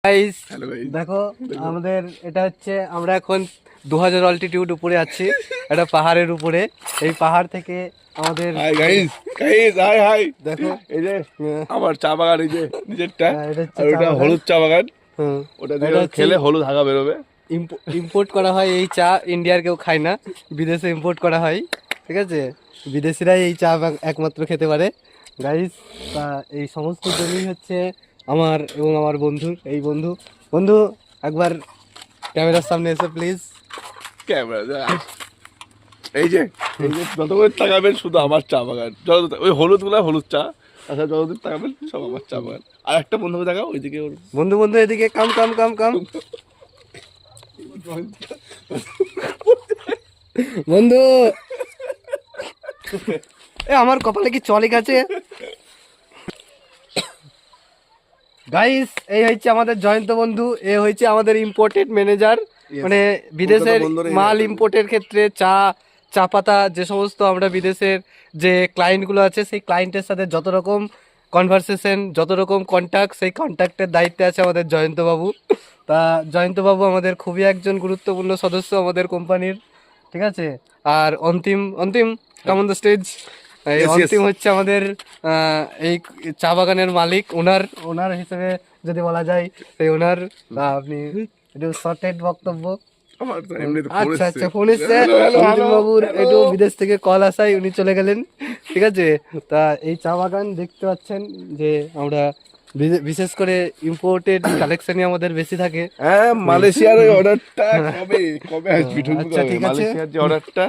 Guys hello guys, দেখো আমাদের এটা হচ্ছে আমরা এখন 2000 অল্টিটিউড উপরে আছি একটা পাহাড়ের উপরে। এই পাহাড় থেকে আমাদের hi guys, guys hi high. দেখো এই যে আমার চা বাগান, এই যে নিজেরটা, এটা হচ্ছে আর চা ওটা বাগান। হলুদ চা বাগান। হুম, ওটা এটা দিয়ে হচ্ছে খেলে হলুদ হাগা বেরোবে। ইম্পোর্ট করা হয় এই চা, ইন্ডিয়ার কেউ খায় না, বিদেশে ইম্পোর্ট করা হয়। ঠিক আছে, বিদেশিরাই এই চা একমাত্র খেতে পারে। গাইস তা এই সমস্ত জমি হচ্ছে আমার এবং আমার বন্ধুর। এই বন্ধু বন্ধু একবার ক্যামেরার সামনে এসে প্লিজ। ক্যামেরা এই যে যতক্ষণ তাকাবেন শুধু আমার চা বাগান, যত ওই হলুদ গুলা হলুদ চা, আচ্ছা যতদিন তাকাবেন সব আমার চা বাগান। আর একটা বন্ধুকে দেখাও ওইদিকে, ওর বন্ধু বন্ধু এদিকে কাম কাম কাম কাম বন্ধু। এ আমার কপালে কি চলে গেছে। গাইস এই হচ্ছে আমাদের জয়ন্ত বন্ধু, এ হচ্ছে আমাদের ইম্পোর্টেড ম্যানেজার। মানে বিদেশের মাল ইম্পোর্টের ক্ষেত্রে চা, চা পাতা, যে সমস্ত আমরা বিদেশের যে ক্লায়েন্টগুলো আছে সেই ক্লায়েন্টের সাথে যত রকম কনভারসেশন, যত রকম কন্ট্যাক্ট, সেই কন্ট্যাক্টের দায়িত্বে আছে আমাদের জয়ন্ত বাবু। তা জয়ন্ত বাবু আমাদের খুবই একজন গুরুত্বপূর্ণ সদস্য আমাদের কোম্পানির। ঠিক আছে, আর অন্তিম অন্তিম কেমন দ্য স্টেজ। এই Yes, yes. অন্তিম হচ্ছে আমাদের এই চা বাগানের মালিক, ওনার হিসেবে যদি বলা যায় সেই ওনার। আপনি একটু শর্টেড বক্তব্য। আমার তো এমনিতে ফোন আচ্ছা এসছে। আচ্ছা, ফোন এসছে Hello, hello, অন্তিম hello, বাবুর, hello. একটু বিদেশ থেকে কল আসায় উনি চলে গেলেন। ঠিক আছে, তা এই চা বাগান দেখতে পাচ্ছেন যে আমরা বিশেষ করে ইম্পোর্টেড কালেকশনই আমাদের বেশি থাকে। হ্যাঁ, মালয়েশিয়ার ওই অর্ডারটা কবে কবে আসবি? ঢুকবো আচ্ছা, কবে? ঠিক আছে। মালয়েশিয়ার যে অর্ডারটা